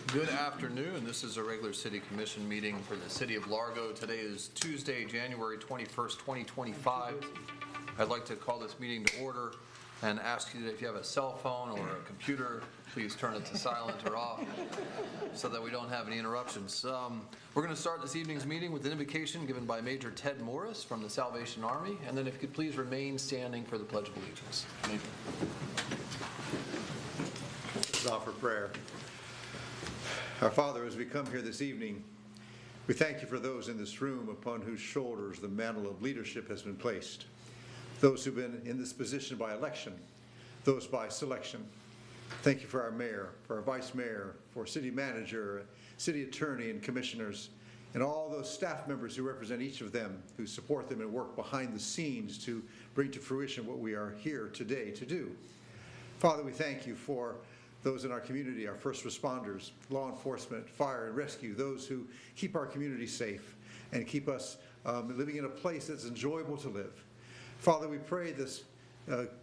Good afternoon. This is a regular City Commission meeting for the City of Largo. Today is Tuesday, January 21st, 2025. I'd like to call this meeting to order and ask you that if you have a cell phone or a computer, please turn it to silent or off so that we don't have any interruptions. We're going to start this evening's meeting with an invocation given by Major Ted Morris from the Salvation Army, and then if you could please remain standing for the Pledge of Allegiance. Major. Let's offer prayer. Our Father, as we come here this evening, we thank you for those in this room upon whose shoulders the mantle of leadership has been placed. Those who've been in this position by election, those by selection. Thank you for our mayor, for our vice mayor, for city manager, city attorney, and commissioners, and all those staff members who represent each of them, who support them and work behind the scenes to bring to fruition what we are here today to do. Father, we thank you for those in our community, our first responders, law enforcement, fire and rescue, those who keep our community safe and keep us living in a place that's enjoyable to live. Father, we pray this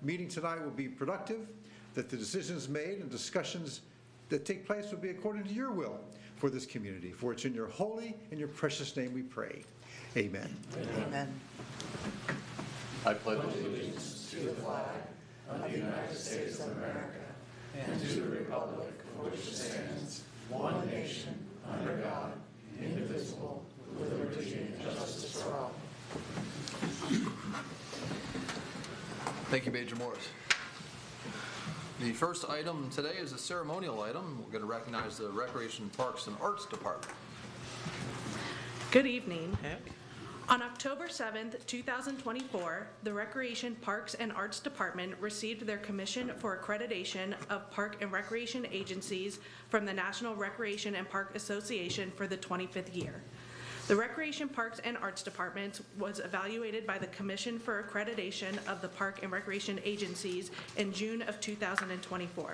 meeting tonight will be productive, that the decisions made and discussions that take place will be according to your will for this community. For it's in your holy and your precious name we pray. Amen. Amen. I pledge allegiance To the flag of the United States of America and to the republic for which it stands, one nation, under God, indivisible, with liberty and justice for all. Thank you, Major Morris. The first item today is a ceremonial item. We're going to recognize the Recreation, Parks, and Arts Department. Good evening. On October 7th, 2024, the Recreation, Parks, and Arts Department received their commission for accreditation of park and recreation agencies from the National Recreation and Park Association for the 25th year. The Recreation, Parks, and Arts Department was evaluated by the Commission for Accreditation of the Park and Recreation Agencies in June of 2024.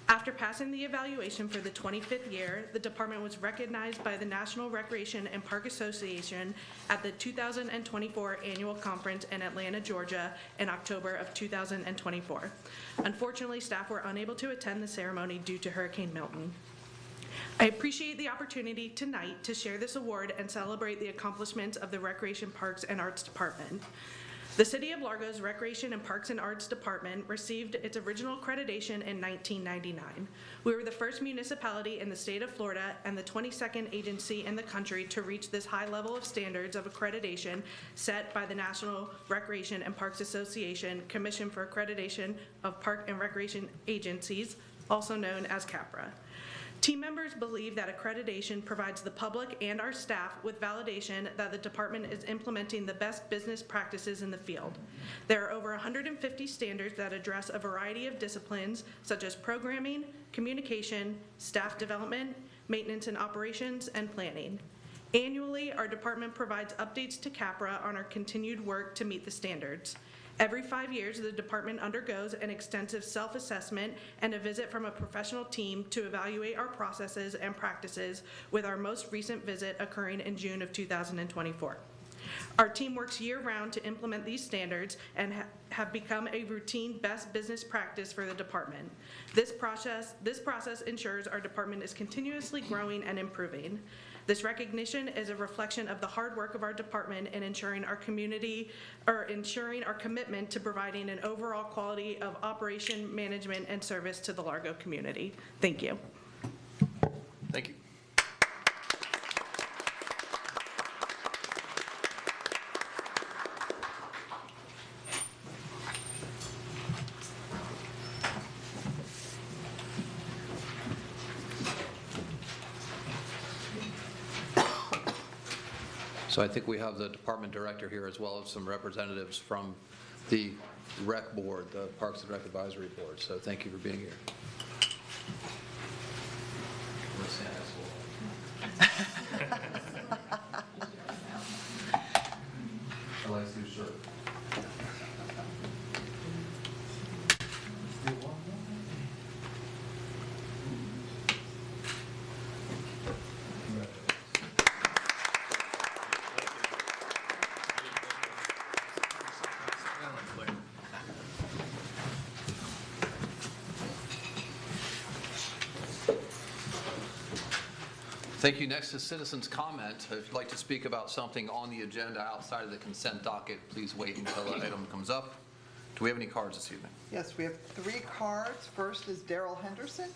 After passing the evaluation for the 25th year, the department was recognized by the National Recreation and Park Association at the 2024 annual conference in Atlanta, Georgia in October of 2024. Unfortunately, staff were unable to attend the ceremony due to Hurricane Milton. I appreciate the opportunity tonight to share this award and celebrate the accomplishments of the Recreation, Parks, and Arts Department. The City of Largo's Recreation and Parks and Arts Department received its original accreditation in 1999. We were the first municipality in the state of Florida and the 22nd agency in the country to reach this high level of standards of accreditation set by the National Recreation and Parks Association Commission for Accreditation of Park and Recreation Agencies, also known as CAPRA. Team members believe that accreditation provides the public and our staff with validation that the department is implementing the best business practices in the field. There are over 150 standards that address a variety of disciplines such as programming, communication, staff development, maintenance and operations, and planning. Annually, our department provides updates to CAPRA on our continued work to meet the standards. Every 5 years, the department undergoes an extensive self-assessment and a visit from a professional team to evaluate our processes and practices, with our most recent visit occurring in June of 2024. Our team works year-round to implement these standards and have become a routine best business practice for the department. This process ensures our department is continuously growing and improving. This recognition is a reflection of the hard work of our department in ensuring our commitment to providing an overall quality of operation, management, and service to the Largo community. Thank you. Thank you. So I think we have the department director here as well as some representatives from the Rec Board, the Parks and Rec Advisory Board. So thank you for being here. I like this new shirt. Thank you. Next is citizens' comment. If you'd like to speak about something on the agenda outside of the consent docket, please wait until the item comes up. Do we have any cards this evening? Yes, we have 3 cards. First is Daryl Henderson.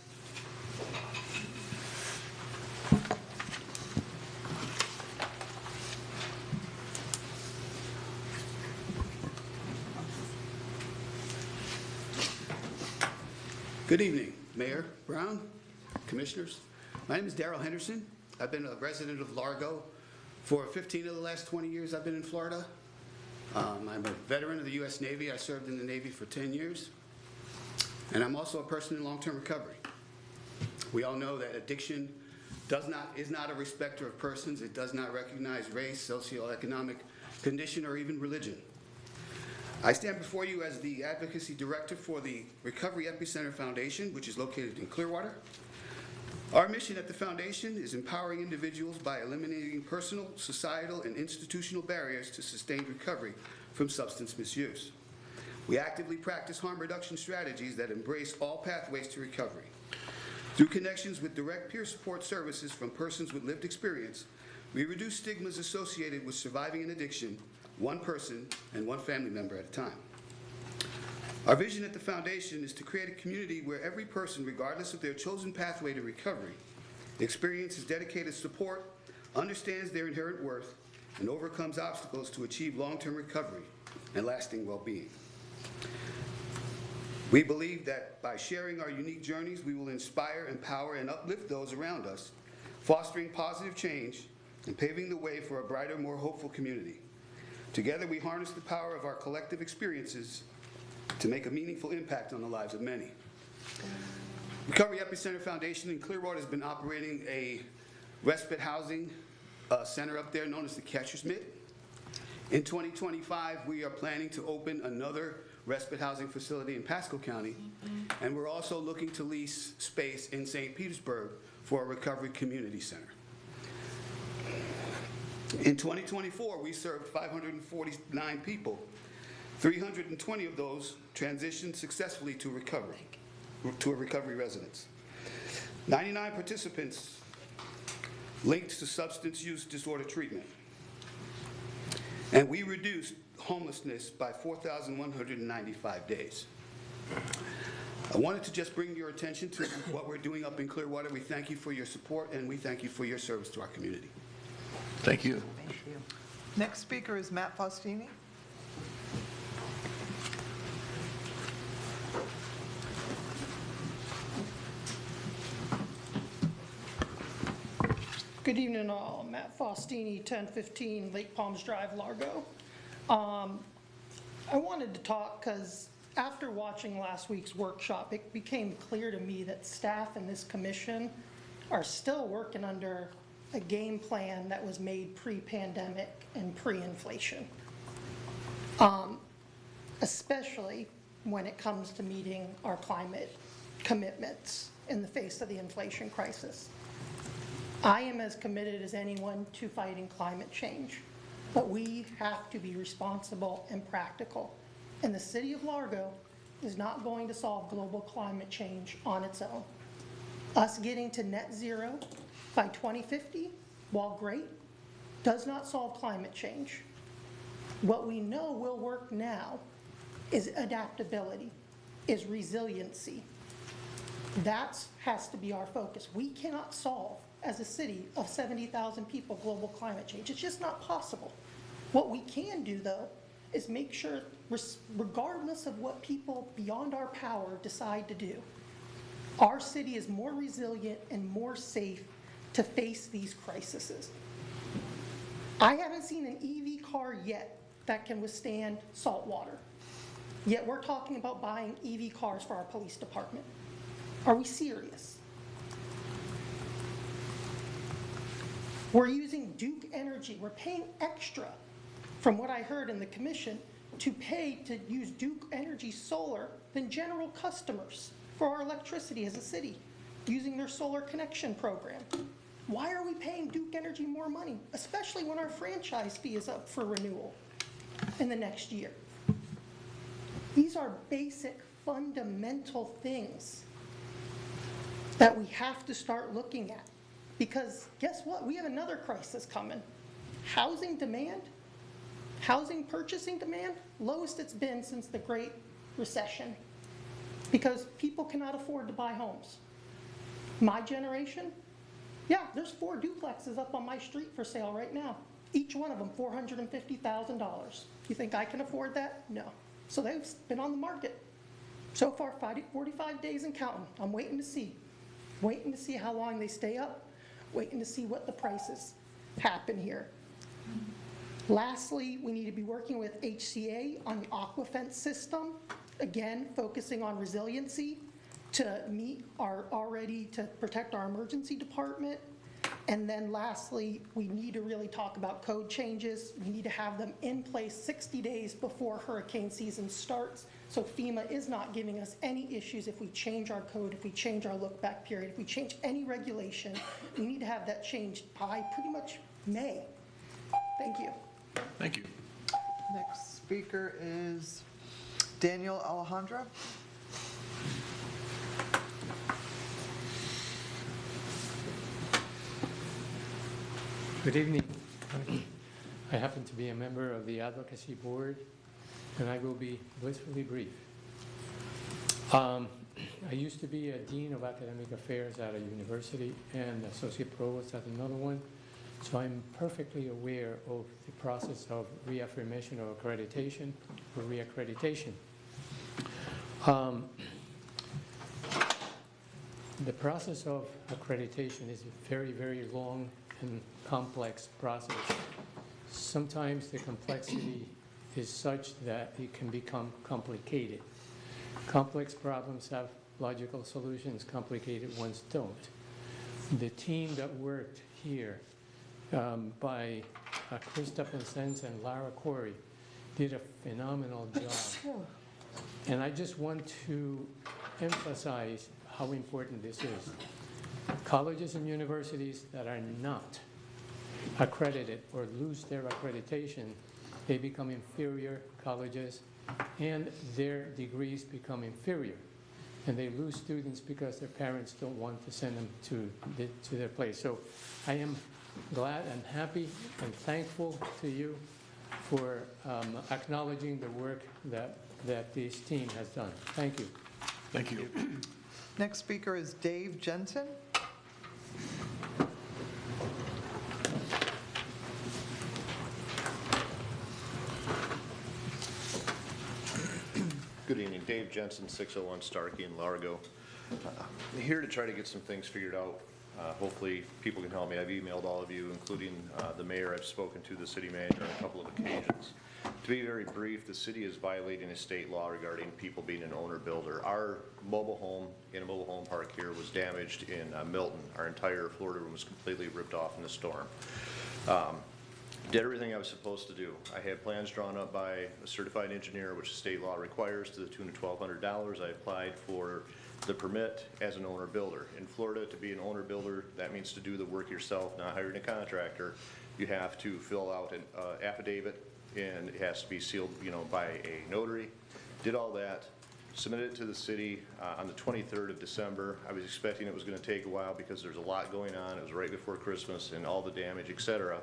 Good evening, Mayor Brown, Commissioners. My name is Daryl Henderson. I've been a resident of Largo for 15 of the last 20 years I've been in Florida. I'm a veteran of the U.S. Navy. I served in the Navy for 10 years. And I'm also a person in long-term recovery. We all know that addiction is not a respecter of persons. It does not recognize race, socioeconomic condition, or even religion. I stand before you as the Advocacy Director for the Recovery Epicenter Foundation, which is located in Clearwater. Our mission at the foundation is empowering individuals by eliminating personal, societal, and institutional barriers to sustained recovery from substance misuse. We actively practice harm reduction strategies that embrace all pathways to recovery. Through connections with direct peer support services from persons with lived experience, we reduce stigmas associated with surviving an addiction, one person and one family member at a time. Our vision at the foundation is to create a community where every person, regardless of their chosen pathway to recovery, experiences dedicated support, understands their inherent worth, and overcomes obstacles to achieve long-term recovery and lasting well-being. We believe that by sharing our unique journeys, we will inspire, empower, and uplift those around us, fostering positive change and paving the way for a brighter, more hopeful community. Together, we harness the power of our collective experiences to make a meaningful impact on the lives of many. Recovery Epicenter Foundation in Clearwater has been operating a respite housing center up there known as the Catcher's Mitt. In 2025, we are planning to open another respite housing facility in Pasco County, and we're also looking to lease space in St. Petersburg for a recovery community center. In 2024, we served 549 people. 320 of those transitioned successfully to a recovery residence. 99 participants linked to substance use disorder treatment. And we reduced homelessness by 4,195 days. I wanted to just bring your attention to what we're doing up in Clearwater. We thank you for your support, and we thank you for your service to our community. Thank you. Thank you. Next speaker is Matt Faustini. Good evening all. Matt Faustini, 1015 Lake Palms Drive, Largo. I wanted to talk because after watching last week's workshop, it became clear to me that staff in this commission are still working under a game plan that was made pre-pandemic and pre-inflation, especially when it comes to meeting our climate commitments in the face of the inflation crisis. I am as committed as anyone to fighting climate change, but we have to be responsible and practical. And the city of Largo is not going to solve global climate change on its own. Us getting to net zero by 2050, while great, does not solve climate change. What we know will work now is adaptability, is resiliency. That has to be our focus. We cannot solve, as a city of 70,000 people, global climate change. It's just not possible. What we can do, though, is make sure, regardless of what people beyond our power decide to do, our city is more resilient and more safe to face these crises. I haven't seen an EV car yet that can withstand salt water. Yet we're talking about buying EV cars for our police department. Are we serious? We're using Duke Energy. We're paying extra, from what I heard in the commission, to pay to use Duke Energy solar than general customers for our electricity as a city, using their solar connection program. Why are we paying Duke Energy more money, especially when our franchise fee is up for renewal in the next year? These are basic, fundamental things that we have to start looking at. Because guess what? We have another crisis coming. Housing demand, housing purchasing demand, lowest it's been since the Great Recession. Because people cannot afford to buy homes. My generation, yeah, there's 4 duplexes up on my street for sale right now. Each one of them $450,000. You think I can afford that? No. So they've been on the market. So far, 45 days and counting. I'm waiting to see. Waiting to see how long they stay up. Waiting to see what the prices happen here. Lastly, we need to be working with HCA on the aquafence system. Again, focusing on resiliency to meet to protect our emergency department. And then lastly, we need to really talk about code changes. We need to have them in place 60 days before hurricane season starts, so FEMA is not giving us any issues if we change our code, if we change our look-back period, if we change any regulation. We need to have that changed by pretty much May. Thank you. Thank you. Next speaker is Daniel Alejandro. Good evening. I happen to be a member of the Advocacy Board, and I will be blissfully brief. I used to be a Dean of Academic Affairs at a university and Associate Provost at another one, so I'm perfectly aware of the process of reaffirmation or accreditation or reaccreditation. The process of accreditation is a very, very long and complex process. Sometimes the complexity is such that it can become complicated. Complex problems have logical solutions, complicated ones don't. The team that worked here by Christopher Sens and Lara Corey did a phenomenal job. And I just want to emphasize how important this is. Colleges and universities that are not accredited or lose their accreditation, they become inferior colleges and their degrees become inferior. And they lose students because their parents don't want to send them to their place. So I am glad and happy and thankful to you for acknowledging the work that this team has done. Thank you. Thank you. Next speaker is Dave Jensen. Good evening, Dave Jensen, 601 Starkey in Largo. Here to try to get some things figured out. Hopefully people can help me. I've emailed all of you, including the mayor. I've spoken to the city manager on a couple of occasions. To be very brief, the city is violating a state law regarding people being an owner-builder. Our mobile home in a mobile home park here was damaged in Milton. Our entire Florida room was completely ripped off in the storm. Did everything I was supposed to do. I had plans drawn up by a certified engineer, which state law requires, to the tune of $1,200. I applied for the permit as an owner-builder. In Florida, to be an owner-builder, that means to do the work yourself, not hiring a contractor. You have to fill out an affidavit, and it has to be sealed, by a notary. Did all that, submitted it to the city on the 23rd of December. I was expecting it was going to take a while because there's a lot going on. It was right before Christmas and all the damage, etc.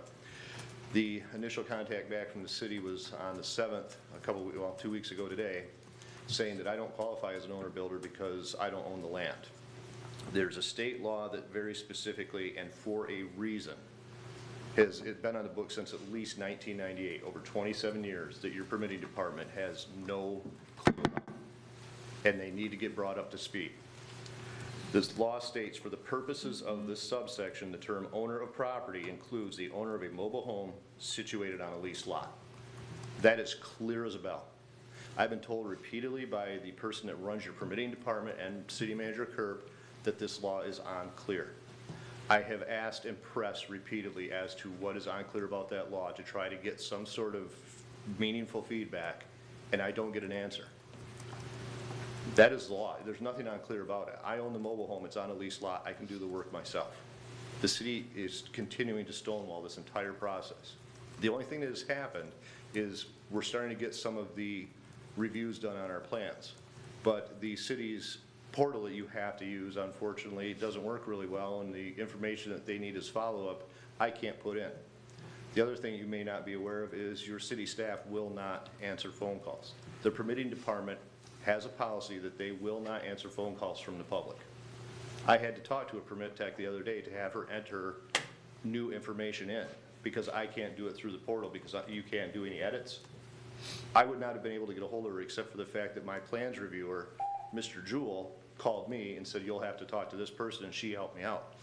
The initial contact back from the city was on the 7th, 2 weeks ago today, saying that I don't qualify as an owner-builder because I don't own the land. There's a state law that very specifically and for a reason has been on the book since at least 1998, over 27 years, that your permitting department has no clue about, and they need to get brought up to speed. This law states, for the purposes of this subsection, the term owner of property includes the owner of a mobile home situated on a leased lot. That is clear as a bell. I've been told repeatedly by the person that runs your permitting department and City Manager Kerp that this law is unclear. I have asked and pressed repeatedly as to what is unclear about that law to try to get some sort of meaningful feedback, and I don't get an answer. That is law. There's nothing unclear about it. I own the mobile home. It's on a leased lot. I can do the work myself. The city is continuing to stonewall this entire process. The only thing that has happened is we're starting to get some of the reviews done on our plans, but the city's portal that you have to use, unfortunately, it doesn't work really well, and the information that they need as follow-up, I can't put in. The other thing you may not be aware of is your city staff will not answer phone calls. The permitting department has a policy that they will not answer phone calls from the public. I had to talk to a permit tech the other day to have her enter new information in, because I can't do it through the portal because you can't do any edits. I would not have been able to get a hold of her except for the fact that my plans reviewer, Mr. Jewell, called me and said, you'll have to talk to this person, and she helped me out.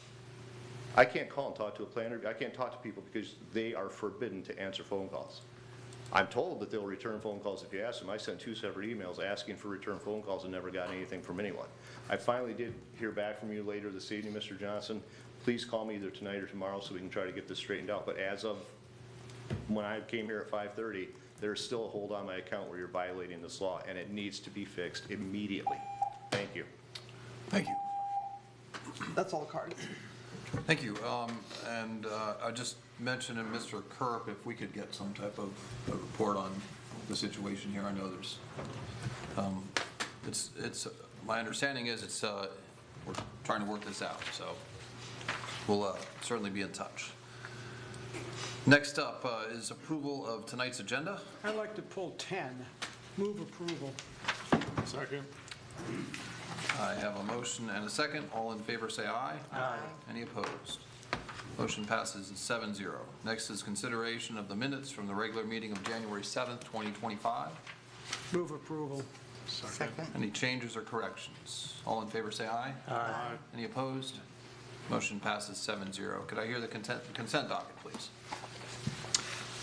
I can't call and talk to a planner. I can't talk to people because they are forbidden to answer phone calls. I'm told that they'll return phone calls if you ask them. I sent 2 separate emails asking for return phone calls and never got anything from anyone. I finally did hear back from you later this evening, Mr. Johnson. Please call me either tonight or tomorrow so we can try to get this straightened out. But as of when I came here at 5:30, there's still a hold on my account where you're violating this law, and it needs to be fixed immediately. Thank you. Thank you. That's all cards. Thank you. I just mentioned to Mr. Kerp if we could get some type of a report on the situation here. I know there's, my understanding is we're trying to work this out, so we'll certainly be in touch. Next up is approval of tonight's agenda. I'd like to pull 10. Move approval. Second. I have a motion and a second. All in favor say aye. Aye. Any opposed? Motion passes 7-0. Next is consideration of the minutes from the regular meeting of January 7th, 2025. Move approval. Second. Any changes or corrections? All in favor say aye. Aye. Any opposed? Motion passes 7-0. Could I hear the consent docket, please?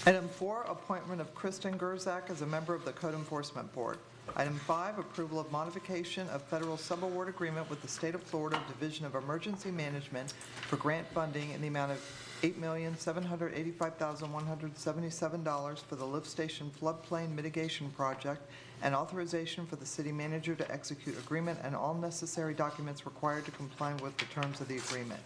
Item 4, appointment of Kristen Gerzak as a member of the Code Enforcement Board. Item 5, approval of modification of federal subaward agreement with the State of Florida Division of Emergency Management for grant funding in the amount of $8,785,177 for the lift station floodplain mitigation project, and authorization for the city manager to execute agreement and all necessary documents required to comply with the terms of the agreement.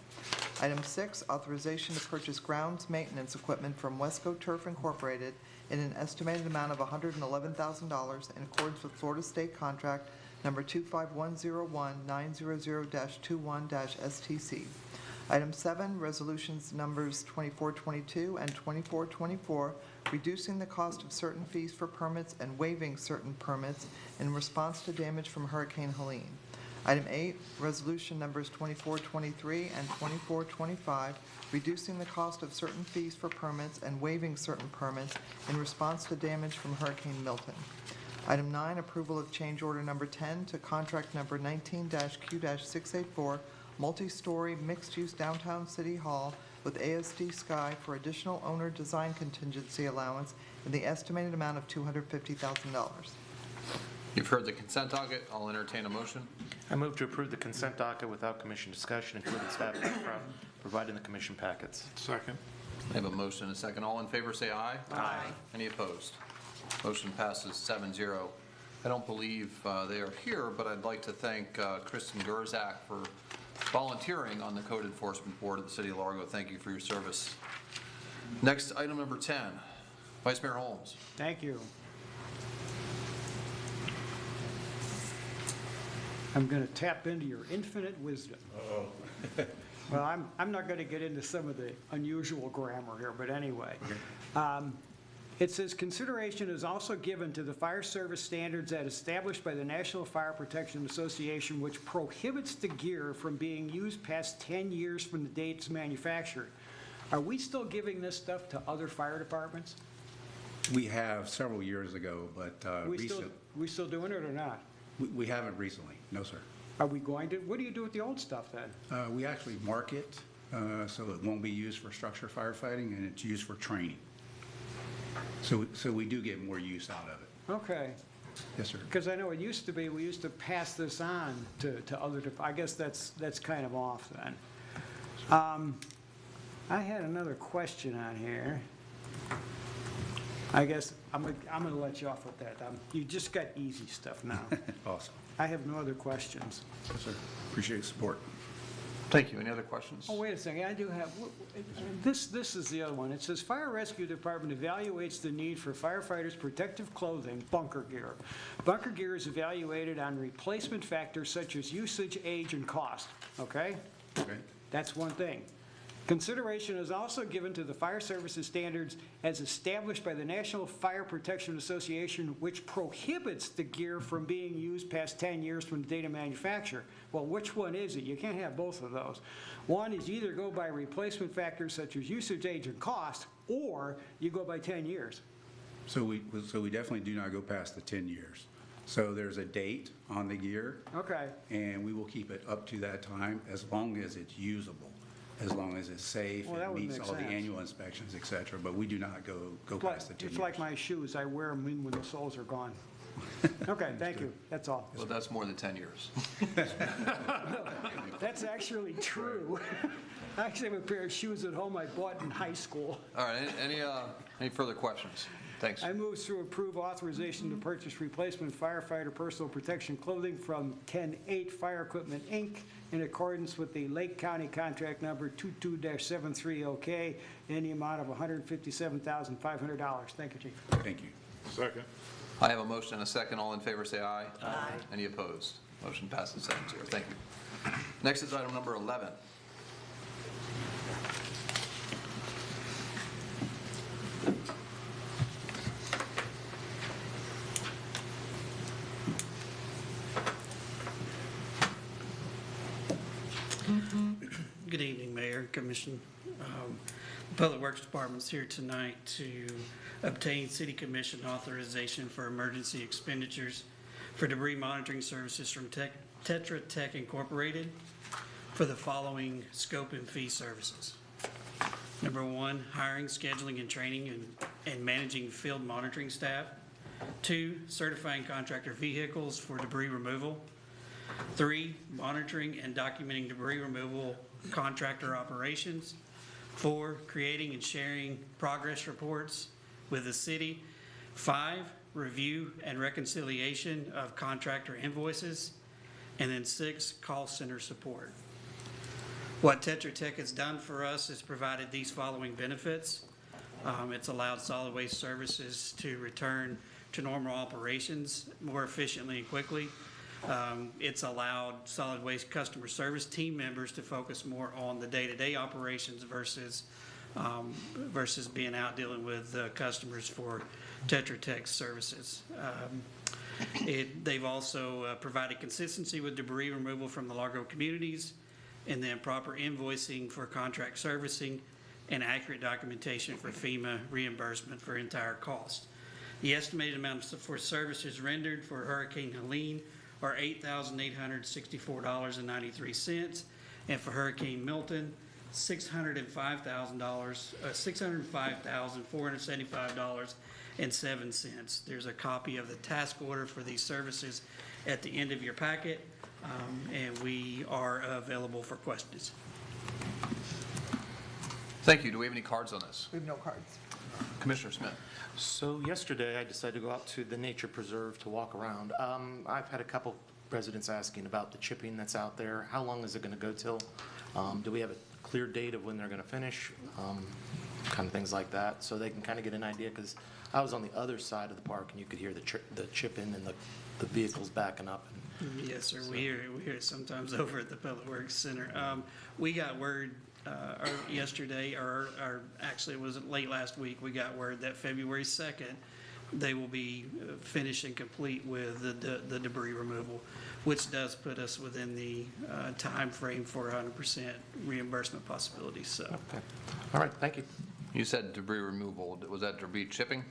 Item 6, authorization to purchase grounds maintenance equipment from Wesco Turf Incorporated in an estimated amount of $111,000 in accordance with Florida State Contract number 25101-900-21-STC. Item 7, resolutions numbers 2422 and 2424, reducing the cost of certain fees for permits and waiving certain permits in response to damage from Hurricane Helene. Item 8, resolution numbers 2423 and 2425, reducing the cost of certain fees for permits and waiving certain permits in response to damage from Hurricane Milton. Item 9, approval of change order number 10 to contract number 19-Q-684, multi-story mixed-use downtown City Hall with ASD Sky for additional owner design contingency allowance in the estimated amount of $250,000. You've heard the consent docket. I'll entertain a motion. I move to approve the consent docket without commission discussion, including staff background provided in the commission packets. Second. I have a motion and a second. All in favor say aye. Aye. Any opposed? Motion passes 7-0. I don't believe they are here, but I'd like to thank Kristen Gerzak for volunteering on the Code Enforcement Board of the City of Largo. Thank you for your service. Next, item number 10. Vice Mayor Holmes. Thank you. I'm going to tap into your infinite wisdom. Well, I'm not going to get into some of the unusual grammar here, but anyway. It says consideration is also given to the fire service standards that established by the National Fire Protection Association, which prohibits the gear from being used past 10 years from the date it's manufactured. Are we still giving this stuff to other fire departments? We have several years ago, but We still doing it or not? we haven't recently. No, sir. Are we going to? What do you do with the old stuff then? We actually mark it so it won't be used for structure firefighting, and it's used for training. So we do get more use out of it. Okay. Yes, sir. Because I know it used to be, we used to pass this on to other, I guess that's kind of off then. I had another question on here. I guess I'm going to let you off with that. You just got easy stuff now. Awesome. I have no other questions. Yes, sir. Appreciate the support. Thank you. Any other questions? Oh, wait a second, I do have, this is the other one. It says, Fire Rescue Department evaluates the need for firefighters' protective clothing, bunker gear. Bunker gear is evaluated on replacement factors such as usage, age, and cost, okay? Okay? That's one thing. Consideration is also given to the fire services standards as established by the National Fire Protection Association, which prohibits the gear from being used past 10 years from the date of manufacture. Well, which one is it? You can't have both of those. One is you either go by replacement factors such as usage, age, and cost, or you go by 10 years. So we definitely do not go past the 10 years. So there's a date on the gear, Okay. and we will keep it up to that time as long as it's usable, as long as it's safe, Well, that and would meets make all the sense. annual inspections, et cetera, but we do not go It's like- past the 10 years. It's like my shoes. I wear them when the soles are gone. Okay, thank you. That's all. Well, that's more than 10 years. That's actually true. I actually have a pair of shoes at home I bought in high school. All right, any further questions? Thanks. I move to approve authorization to purchase replacement firefighter personal protection clothing from 10-8 Fire Equipment, Inc. in accordance with the Lake County Contract Number 22-730K in the amount of $157,500. Thank you, Chief. Thank you. Second. I have a motion and a second. All in favor, say aye. Aye. Any opposed? Motion passes 7-0. Thank you. Next is item number 11. Good evening, Mayor, Commission. The Public Works Department's here tonight to obtain City Commission authorization for emergency expenditures for debris monitoring services from Tetra Tech Incorporated for the following scope and fee services. Number one, hiring, scheduling, and training and managing field monitoring staff. 2, certifying contractor vehicles for debris removal. 3, monitoring and documenting debris removal contractor operations. 4, creating and sharing progress reports with the city. 5, review and reconciliation of contractor invoices. And then 6, call center support. What Tetra Tech has done for us is provided these following benefits. It's allowed solid waste services to return to normal operations more efficiently and quickly. It's allowed solid waste customer service team members to focus more on the day-to-day operations versus being out dealing with customers for Tetra Tech services. They've also provided consistency with debris removal from the Largo communities, and then proper invoicing for contract servicing and accurate documentation for FEMA reimbursement for entire cost. The estimated amount for services rendered for Hurricane Helene are $8,864.93, and for Hurricane Milton, $605,475.07. There's a copy of the task order for these services at the end of your packet, and we are available for questions. Thank you. Do we have any cards on this? We have no cards. Commissioner Smith. So yesterday, I decided to go out to the nature preserve to walk around. I've had a couple residents asking about the chipping that's out there. How long is it going to go till? Do we have a clear date of when they're going to finish? Kind of things like that, so they can kind of get an idea, because I was on the other side of the park and you could hear the chipping and the vehicles backing up. Yes, sir. We hear it sometimes over at the Public Works Center. We got word yesterday, or actually it was late last week, we got word that February 2nd, they will be finished and complete with the debris removal, which does put us within the time frame for 100% reimbursement possibilities, so. Okay. All right, thank you. You said debris removal. Was that debris chipping?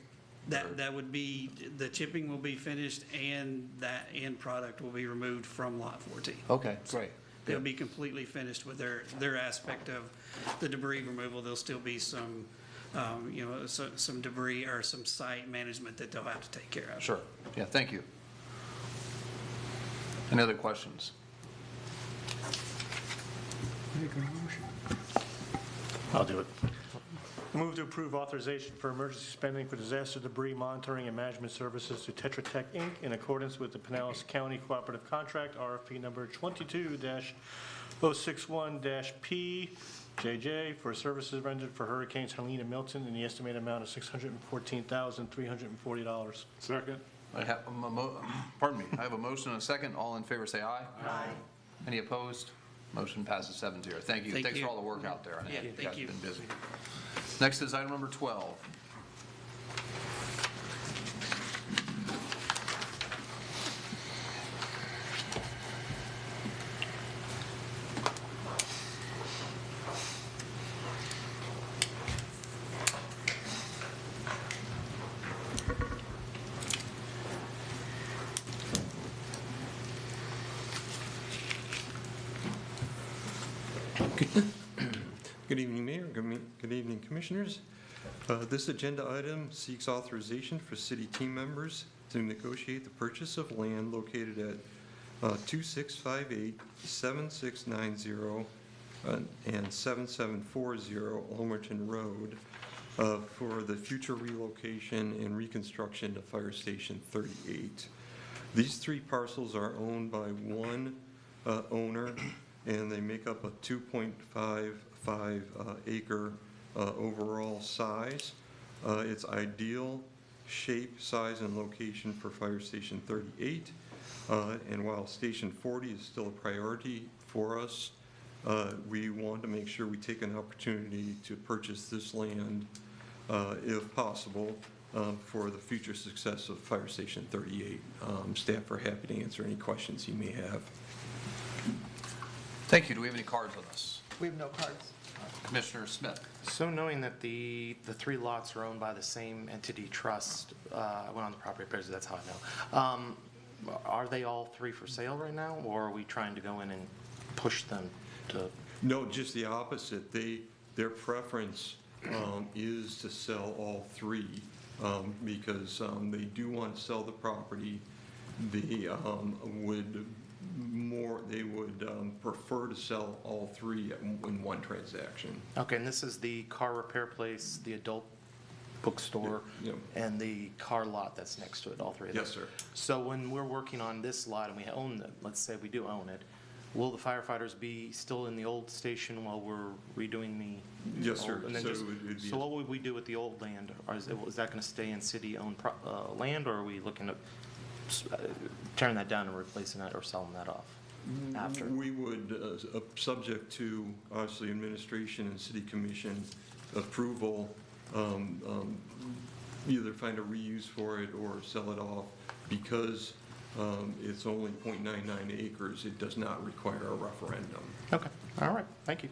That would be, the chipping will be finished and that end product will be removed from Lot 14. Okay, great. They'll be completely finished with their aspect of the debris removal. There'll still be some, some debris or some site management that they'll have to take care of. Sure. Yeah, thank you. Any other questions? Make a motion. I'll do it. I move to approve authorization for emergency spending for disaster debris monitoring and management services to Tetra Tech, Inc. in accordance with the Pinellas County Cooperative Contract, RFP number 061-P JJ for services rendered for Hurricanes Helene and Milton in the estimated amount of $614,340. Second. I have a I have a motion and a second. All in favor, say aye. Aye. Any opposed? Motion passes 7-0. Thank you. Thank Thanks you. for all the work out there. I know Yeah, you thank guys you. have been busy. Next is item number 12. Good evening, Mayor. Good evening, Commissioners. This agenda item seeks authorization for city team members to negotiate the purchase of land located at 2658, 7690, and 7740 Ulmerton Road for the future relocation and reconstruction of Fire Station 38. These three parcels are owned by one owner, and they make up a 2.55 acre overall size. It's ideal shape, size, and location for Fire Station 38. And while Station 40 is still a priority for us, we want to make sure we take an opportunity to purchase this land, if possible, for the future success of Fire Station 38. Staff are happy to answer any questions you may have. Thank you. Do we have any cards with us? We have no cards. Commissioner Smith. So knowing that the three lots are owned by the same entity trust, I went on the property appraiser, that's how I know. Are they all three for sale right now, or are we trying to go in and push them to? No, just the opposite. Their preference is to sell all three because they do want to sell the property. They would prefer to sell all three in one transaction. Okay, and this is the car repair place, the adult bookstore, Yep. and the car lot that's next to it, all three of those? Yes, sir. So when we're working on this lot and we own it, let's say we do own it, will the firefighters be still in the old station while we're redoing the? Yes, sir. old- and then So just- it would be So what would we do with the old land? Or is that going to stay in city-owned land, or are we looking at tearing that down and replacing it or selling that off after? We would, subject to, obviously, administration and city commission approval, either find a reuse for it or sell it off. Because it's only 0.99 acres, it does not require a referendum. Okay, all right, thank you.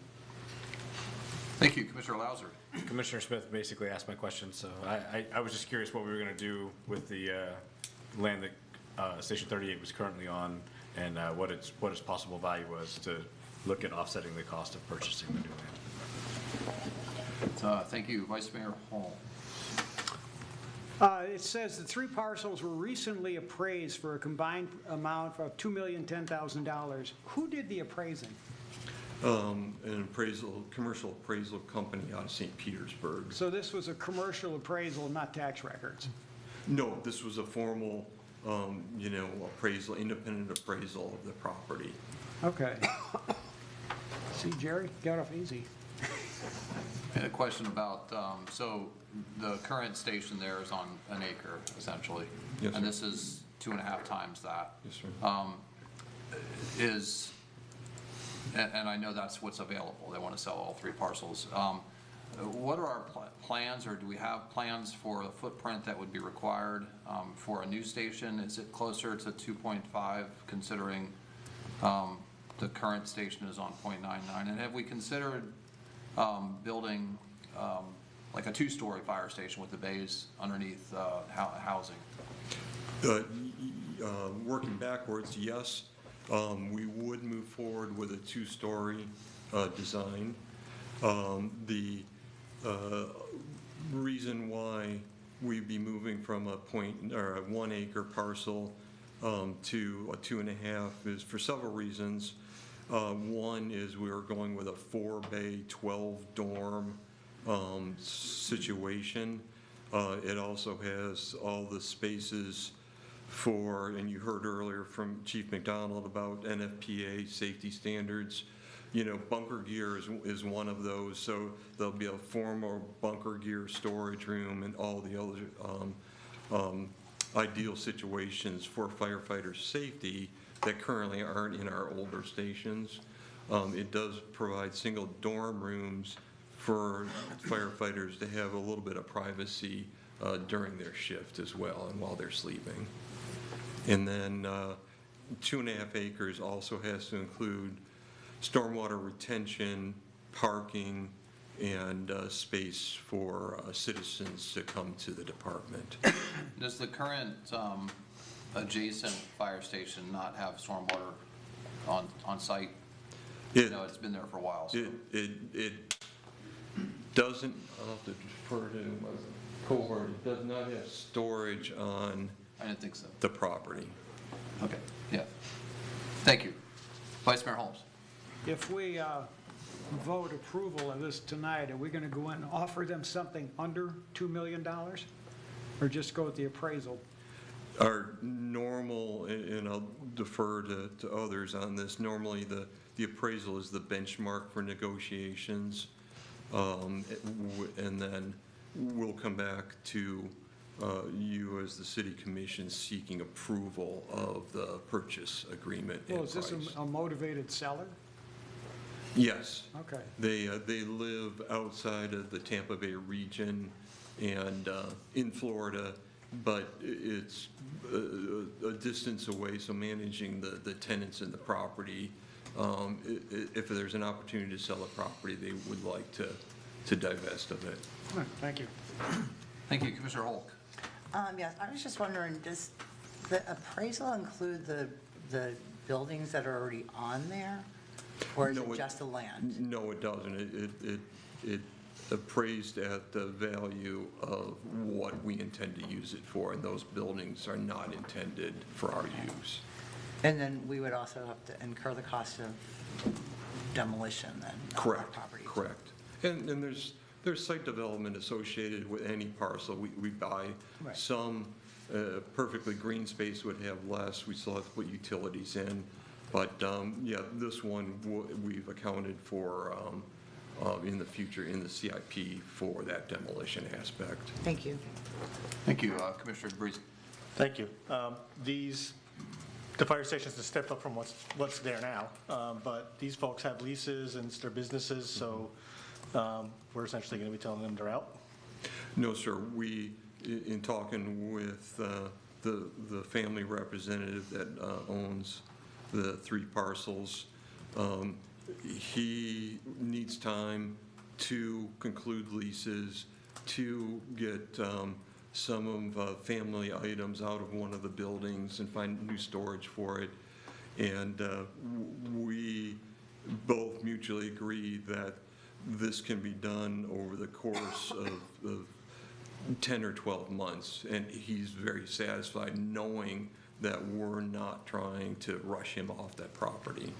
Thank you. Commissioner Lauser. Commissioner Smith basically asked my question, so I was just curious what we were going to do with the land that Station 38 was currently on, and what its possible value was to look at offsetting the cost of purchasing the new land. Thank you. Vice Mayor Hall. It says the three parcels were recently appraised for a combined amount of $2,010,000. Who did the appraising? An commercial appraisal company out of St. Petersburg. So this was a commercial appraisal, not tax records? No, this was a formal, appraisal, independent appraisal of the property. Okay. See, Jerry, got off easy. And a question about, so the current station there is on an acre, essentially. Yes, And sir. this is 2.5 times that. Yes, sir. And I know that's what's available. They want to sell all three parcels. What are our plans, or do we have plans for the footprint that would be required for a new station? Is it closer to 2.5, considering the current station is on 0.99? And have we considered building like a two-story fire station with the bays underneath housing? Working backwards, yes. We would move forward with a two-story design. The reason why we'd be moving from a 1 acre parcel to a 2.5 is for several reasons. One is we are going with a 4-bay, 12-dorm situation. It also has all the spaces for, and you heard earlier from Chief McDonald about NFPA safety standards. bunker gear is one of those, so there'll be a formal bunker gear storage room and all the other ideal situations for firefighter safety that currently aren't in our older stations. It does provide single dorm rooms for firefighters to have a little bit of privacy during their shift as well and while they're sleeping. And then 2.5 acres also has to include stormwater retention, parking, and space for citizens to come to the department. Does the current adjacent fire station not have stormwater on site? No, it's been there for a while. So. It doesn't, I'll have to defer to my cohort, it does not have storage on I didn't think so. the property. Okay, yeah. Thank you. Vice Mayor Holmes. If we vote approval of this tonight, are we going to go in and offer them something under $2 million? Or just go with the appraisal? Our normal, and I'll defer to others on this, normally the appraisal is the benchmark for negotiations. And then we'll come back to you as the city commission seeking approval of the purchase agreement and Well, is this price. a motivated seller? Yes. Okay. They live outside of the Tampa Bay region and in Florida, but it's a distance away, so managing the tenants in the property, if there's an opportunity to sell a property, they would like to divest of it. All right, thank you. Thank you, Commissioner Hulk. Yes, I was just wondering, does the appraisal include the buildings that are already on there? Or is it just the land? No, it doesn't. It appraised at the value of what we intend to use it for, and those buildings are not intended for our use. And then we would also have to incur the cost of demolition then? Correct, correct. And there's site development associated with any parcel. We buy Right. some perfectly green space would have less. We still have to put utilities in. But, yeah, this one we've accounted for in the future in the CIP for that demolition aspect. Thank you. Thank you, Commissioner Breeze. Thank you. The fire station's a step up from what's there now, but these folks have leases and it's their businesses, so we're essentially going to be telling them they're out? No, sir. We, in talking with the family representative that owns the 3 parcels, he needs time to conclude leases, to get some of family items out of one of the buildings and find new storage for it. And we both mutually agree that this can be done over the course of 10 or 12 months. And he's very satisfied knowing that we're not trying to rush him off that property.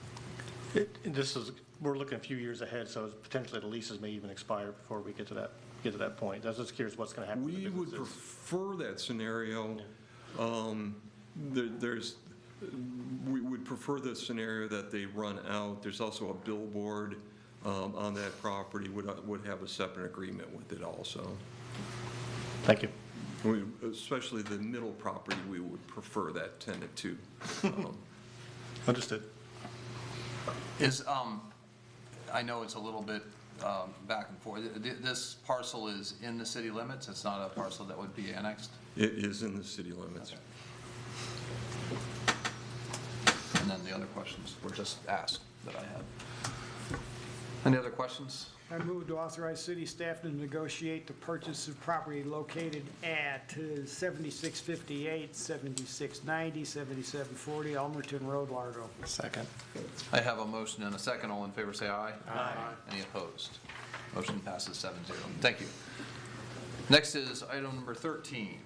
We're looking a few years ahead, so potentially the leases may even expire before we get to that point. I was just curious what's going to happen to the We would businesses. prefer that scenario. We would prefer the scenario that they run out. There's also a billboard on that property, would have a separate agreement with it also. Thank you. Especially the middle property, we would prefer that tenant to. Understood. I know it's a little bit back and forth. This parcel is in the city limits? It's not a parcel that would be annexed? It is in the city limits. Okay. And then the other questions were just asked that I had. Any other questions? I move to authorize city staff to negotiate the purchase of property located at 7658, 7690, 7740 Almerton Road, Largo. Second. I have a motion and a second. All in favor, say aye. Aye. Any opposed? Motion passes 7-0. Thank you. Next is item number 13.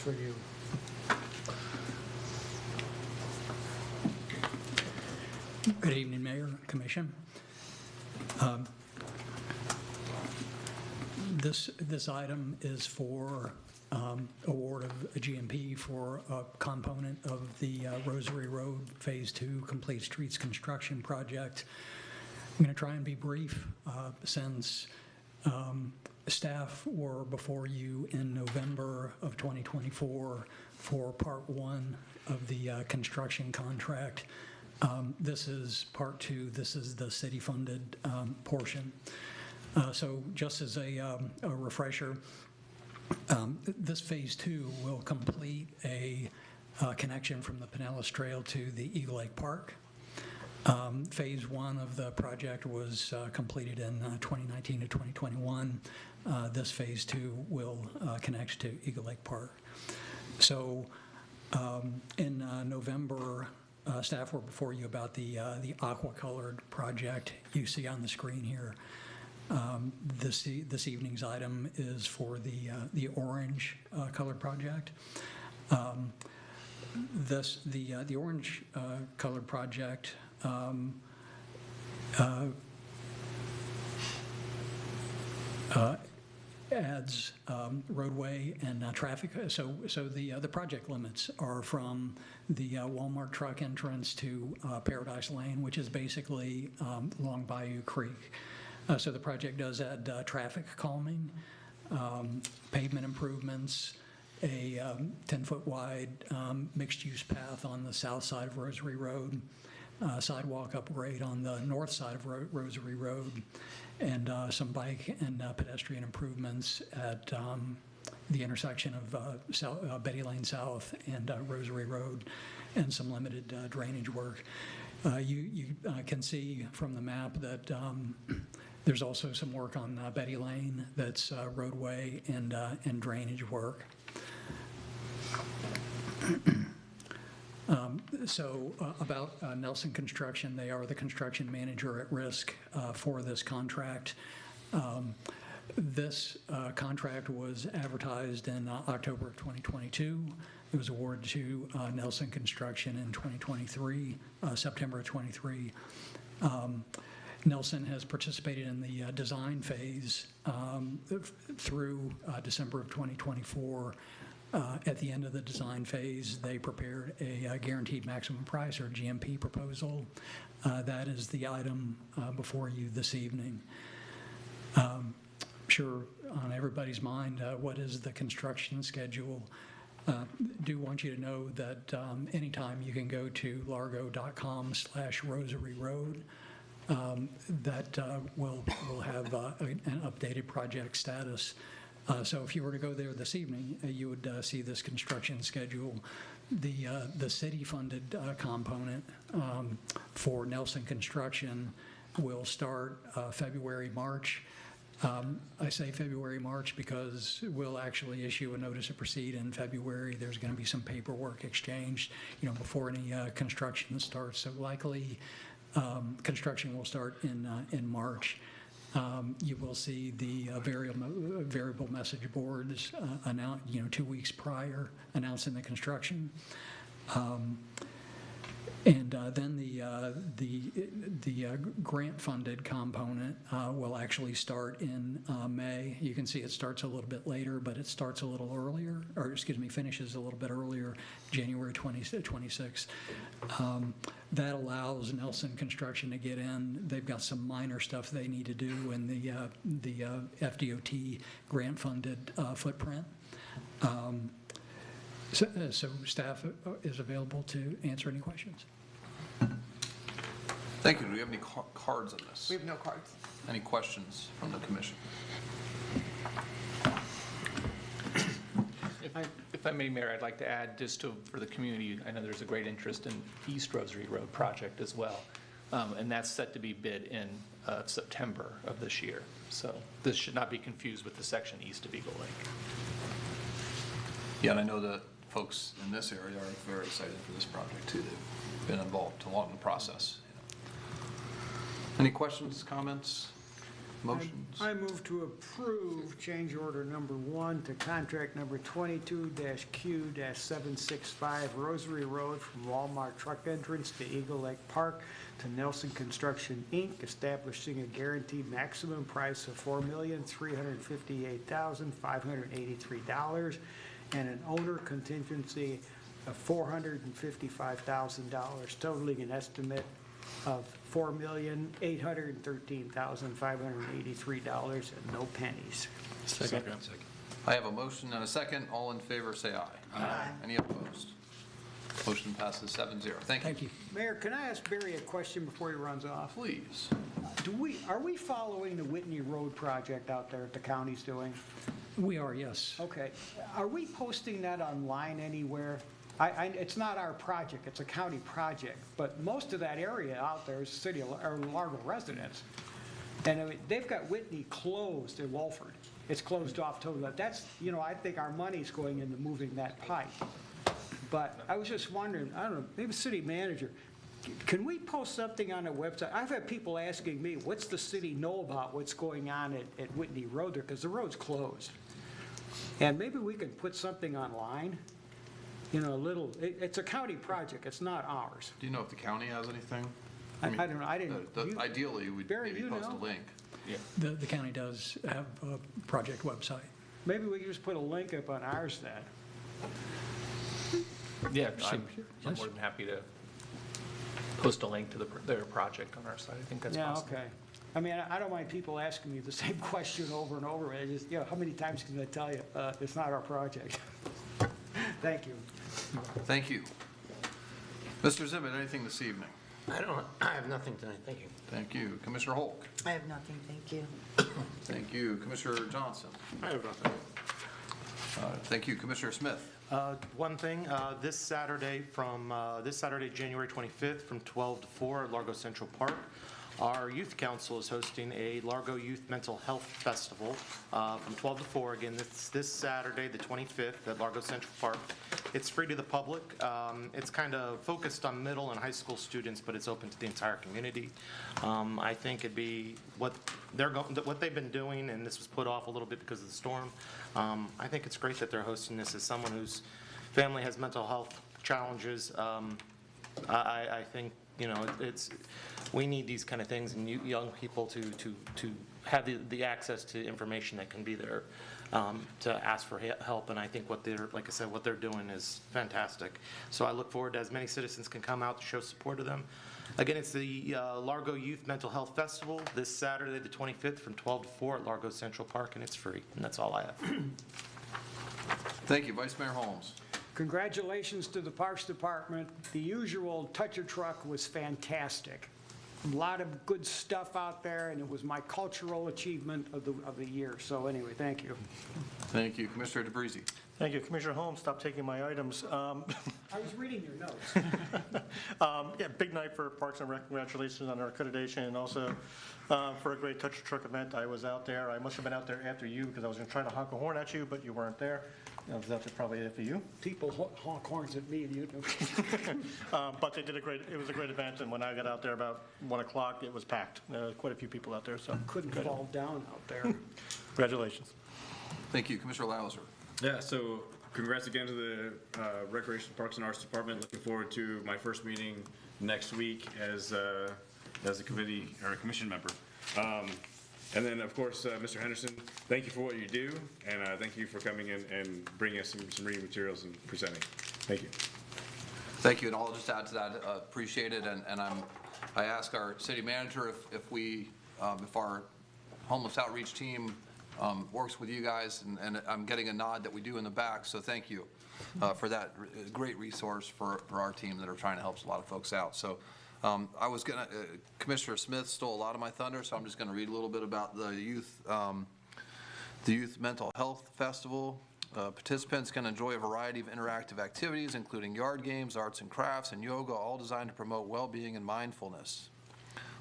for you. Good evening, Mayor, Commission. This item is for award of a GMP for a component of the Rosary Road Phase 2 Complete Streets Construction Project. I'm going to try and be brief since staff were before you in November of 2024 for Part 1 of the construction contract. This is Part 2. This is the city-funded portion. So just as a refresher, this Phase 2 will complete a connection from the Pinellas Trail to the Eagle Lake Park. Phase 1 of the project was completed in 2019 to 2021. This Phase 2 will connect to Eagle Lake Park. So in November, staff were before you about the aqua-colored project you see on the screen here. This evening's item is for the orange colored project. The orange colored project adds roadway and traffic. So the project limits are from the Walmart truck entrance to Paradise Lane, which is basically along Bayou Creek. So the project does add traffic calming, pavement improvements, a 10-foot wide mixed-use path on the south side of Rosary Road, sidewalk upgrade on the north side of Rosary Road, and some bike and pedestrian improvements at the intersection of Betty Lane South and Rosary Road, and some limited drainage work. You can see from the map that there's also some work on Betty Lane that's roadway and drainage work. About Nelson Construction, they are the construction manager at risk for this contract. This contract was advertised in October of 2022. It was awarded to Nelson Construction in 2023, September of 23. Nelson has participated in the design phase through December of 2024. At the end of the design phase, they prepared a guaranteed maximum price, or GMP proposal. That is the item before you this evening. Sure, on everybody's mind, what is the construction schedule? Do want you to know that anytime you can go to largo.com/Rosary Road. That will have an updated project status. So if you were to go there this evening, you would see this construction schedule. The city-funded component for Nelson Construction will start February, March. I say February, March because we'll actually issue a notice of proceed in February. There's going to be some paperwork exchanged, before any construction starts. So likely construction will start in March. You will see the variable message boards announced, 2 weeks prior, announcing the construction. And then the grant-funded component will actually start in May. You can see it starts a little bit later, but it starts a little earlier, finishes a little bit earlier, January 26th. That allows Nelson Construction to get in. They've got some minor stuff they need to do in the FDOT grant-funded footprint. So staff is available to answer any questions. Thank you. Do we have any cards on this? We have no cards. Any questions from the commission? If I may, Mayor, I'd like to add just for the community, I know there's a great interest in East Rosary Road project as well. And that's set to be bid in September of this year. So this should not be confused with the section east of Eagle Lake. Yeah, and I know that folks in this area are very excited for this project too. They've been involved a lot in the process. Any questions, comments? Motions? I move to approve change order number 1 to contract number 22-Q-765 Rosary Road from Walmart Truck Entrance to Eagle Lake Park to Nelson Construction, Inc., establishing a guaranteed maximum price of $4,358,583 and an owner contingency of $455,000, totaling an estimate of $4,813,583 and no pennies. Second. I have a motion and a second. All in favor, say aye. Aye. Any opposed? Motion passes 7-0. Thank you. Thank you. Mayor, can I ask Barry a question before he runs off? Please. Are we following the Whitney Road project out there that the county's doing? We are, yes. Okay. Are we posting that online anywhere? It's not our project, it's a county project, but most of that area out there is city or Largo residents. And I mean, they've got Whitney closed in Walford. It's closed off totally. That's, I think our money's going into moving that pipe. But I was just wondering, I don't know, maybe city manager, can we post something on the website? I've had people asking me, what's the city know about what's going on at Whitney Road there? Because the road's closed. And maybe we could put something online. It's a county project, it's not ours. Do you know if the county has anything? I don't know, I didn't. Ideally, we'd Barry, maybe post a link. Yeah. The county does have a project website. Maybe we could just put a link up on ours then. Yeah, I'm more than happy to post a link to their project on our site. I think that's possible. Yeah, okay. I mean, I don't mind people asking me the same question over and over. I just, how many times can I tell you, it's not our project? Thank you. Thank you. Mr. Zimmet, anything this evening? I have nothing tonight, thank you. Thank you. Commissioner Holk? I have nothing, thank you. Thank you. Commissioner Johnson? I have nothing. Thank you. Commissioner Smith? One thing, this Saturday, January 25th, from 12 to 4 at Largo Central Park, our youth council is hosting a Largo Youth Mental Health Festival from 12 to 4. Again, this Saturday, the 25th, at Largo Central Park. It's free to the public. It's kind of focused on middle and high school students, but it's open to the entire community. I think it'd be what they've been doing, and this was put off a little bit because of the storm. I think it's great that they're hosting this. As someone whose family has mental health challenges, I think we need these kind of things and young people to have the access to information that can be there to ask for help. And I think what they're doing is fantastic. So I look forward to as many citizens can come out to show support to them. Again, it's the Largo Youth Mental Health Festival this Saturday, the 25th, from 12 to 4 at Largo Central Park, and it's free. And that's all I have. Thank you. Vice Mayor Holmes? Congratulations to the Parks Department. The usual toucher truck was fantastic. A lot of good stuff out there, and it was my cultural achievement of the year. So anyway, thank you. Thank you. Commissioner DeBreezy? Thank you. Commissioner Holmes, stop taking my items. I was reading your notes. Yeah, big night for Parks and Rec. Congratulations on our accreditation, and also for a great toucher truck event. I was out there. I must have been out there after you because I was trying to honk a horn at you, but you weren't there. I was out there probably after you. People honk horns at me, and you know. But they did it was a great event, and when I got out there about 1 o'clock, it was packed. There were quite a few people out there, so. Couldn't fall down out there. Congratulations. Thank you. Commissioner Lauser? Yeah, so congrats again to the Recreation, Parks, and Arts Department. Looking forward to my first meeting next week as a committee or a commission member. And then, of course, Mr. Henderson, thank you for what you do, and thank you for coming in and bringing us some reading materials and presenting. Thank you. Thank you, and I'll just add to that, appreciate it, and I ask our city manager if our homeless outreach team works with you guys, and I'm getting a nod that we do in the back, so thank you for that great resource for our team that are trying to help a lot of folks out. So I was gonna, Commissioner Smith stole a lot of my thunder, so I'm just gonna read a little bit about the Youth Mental Health Festival. Participants can enjoy a variety of interactive activities, including yard games, arts and crafts, and yoga, all designed to promote well-being and mindfulness.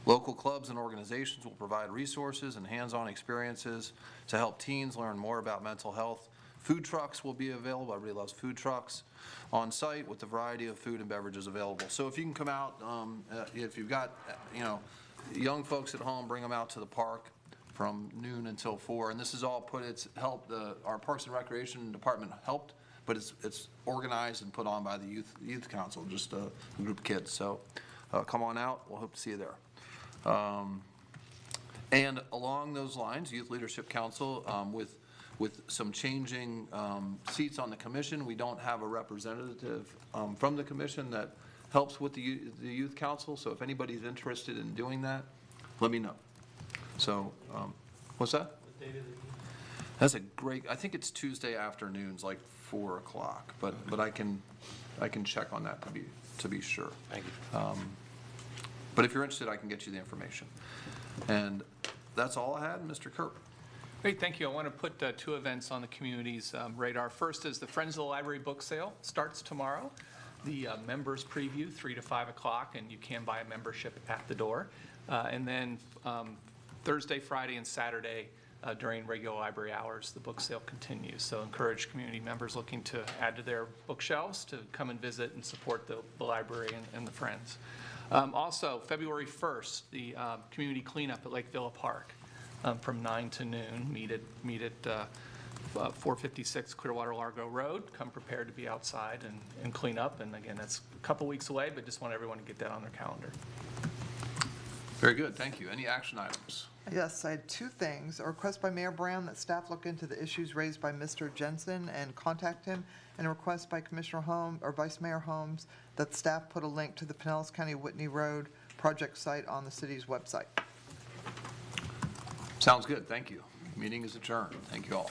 Local clubs and organizations will provide resources and hands-on experiences to help teens learn more about mental health. Food trucks will be available. Everybody loves food trucks on site with a variety of food and beverages available. So if you can come out, if you've got young folks at home, bring them out to the park. from noon until 4. And this is all it's helped, our Parks and Recreation Department helped, but it's organized and put on by the Youth Council, just a group of kids. So come on out, we'll hope to see you there. And along those lines, Youth Leadership Council, with some changing seats on the commission, we don't have a representative from the commission that helps with the Youth Council. So if anybody's interested in doing that, let me know. So, what's that? That's a great, I think it's Tuesday afternoons, like 4 o'clock, but I can check on that to be sure. Thank you. But if you're interested, I can get you the information. And that's all I had, Mr. Kirk. Great, thank you. I want to put 2 events on the community's radar. First is the Friends of the Library book sale, starts tomorrow. The members preview, 3 to 5 o'clock, and you can buy a membership at the door. And then Thursday, Friday, and Saturday, during regular library hours, the book sale continues. So encourage community members looking to add to their bookshelves to come and visit and support the library and the Friends. Also, February 1st, the community cleanup at Lake Villa Park from 9 to noon. Meet at 456 Clearwater Largo Road. Come prepared to be outside and clean up. And again, that's a couple weeks away, but just want everyone to get that on their calendar. Very good, thank you. Any action items? Yes, I had 2 things. A request by Mayor Brown that staff look into the issues raised by Mr. Jensen and contact him, and a request by Commissioner Holmes, or Vice Mayor Holmes, that staff put a link to the Pinellas County Whitney Road project site on the city's website. Sounds good, thank you. Meeting is adjourned. Thank you all.